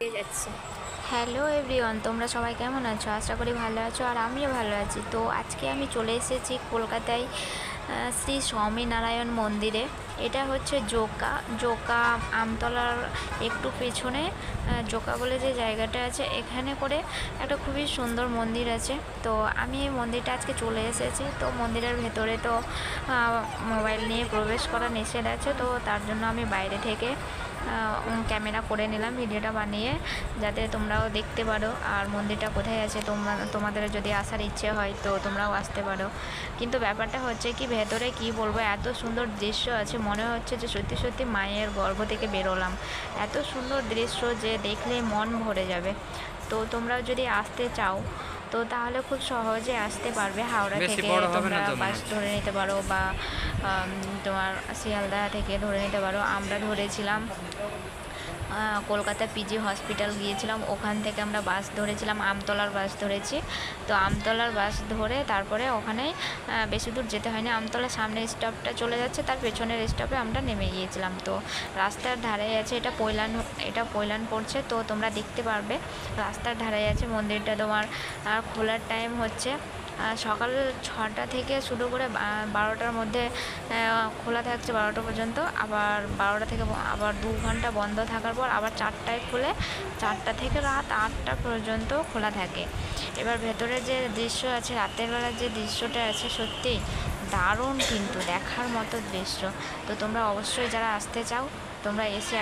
যাচ্ছে। Hello everyone, তোমরা সবাই কেমন আছো? আশা করি ভালো আছো, আর আমিও ভালো আছি। তো আজকে আমি চলে এসেছি কলকাতায় শ্রী স্বামীনারায়ণ মন্দিরে। এটা হচ্ছে জোকা আমতলার একটু পেছনে জোকা বলে যে জায়গাটা আছে, এখানে করে একটা খুবই সুন্দর মন্দির আছে। তো আমি এই মন্দিরটা আজকে চলে এসেছি। তো মন্দিরের ভেতরে তো মোবাইল নিয়ে প্রবেশ করা নিষেধ আছে, তো তার জন্য আমি বাইরে থেকে ক্যামেরা করে নিলাম, ভিডিওটা বানিয়ে, যাতে তোমরাও দেখতে পারো আর মন্দিরটা কোথায় আছে। তোমাদের যদি আসার ইচ্ছে হয় তো তোমরাও আসতে পারো। কিন্তু ব্যাপারটা হচ্ছে কি, ভেতরে কি বলবো, এত সুন্দর দৃশ্য আছে, মনে হচ্ছে যে সত্যি সত্যি মায়ের গর্ভ থেকে বেরোলাম। এত সুন্দর দৃশ্য যে দেখলে মন ভরে যাবে। তো তোমরাও যদি আসতে চাও তো তাহলে খুব সহজে আসতে পারবে। হাওড়া বেশি থেকে বড় হবে তোমরা না তো মনে বাস হচ্ছে। ধরে নিতে পারো, বা তোমার শিয়ালদা থেকে ধরে নিতে পারো। আমরা ধরেছিলাম কলকাতা পিজি হসপিটাল গিয়েছিলাম, ওখান থেকে আমরা বাস ধরেছিলাম, আমতলার বাস ধরেছি। তো আমতলার বাস ধরে তারপরে ওখানে বেশি দূর যেতে হয়নি, আমতলার সামনের স্টপটা চলে যাচ্ছে, তার পেছনের স্টপে আমরা নেমে গিয়েছিলাম। তো রাস্তার ধারে আছে, এটা পৈলান পড়ছে, তো তোমরা দেখতে পারবে রাস্তার ধারে আছে মন্দিরটা। তোমার খোলার টাইম হচ্ছে সকাল 6টা থেকে শুরু করে 12টার মধ্যে খোলা থাকছে, 12টা পর্যন্ত। আবার 12টা থেকে আবার 2 ঘন্টা বন্ধ থাকার পর আবার 4টায় খুলে 4টা থেকে রাত 8টা পর্যন্ত খোলা থাকে। এবার ভেতরে যে দৃশ্য আছে, রাতের বেলার যে দৃশ্যটা আছে, সত্যি দারুণ, কিন্তু দেখার মতো দৃশ্য। তো তোমরা অবশ্যই যারা আসতে চাও তোমরা এসে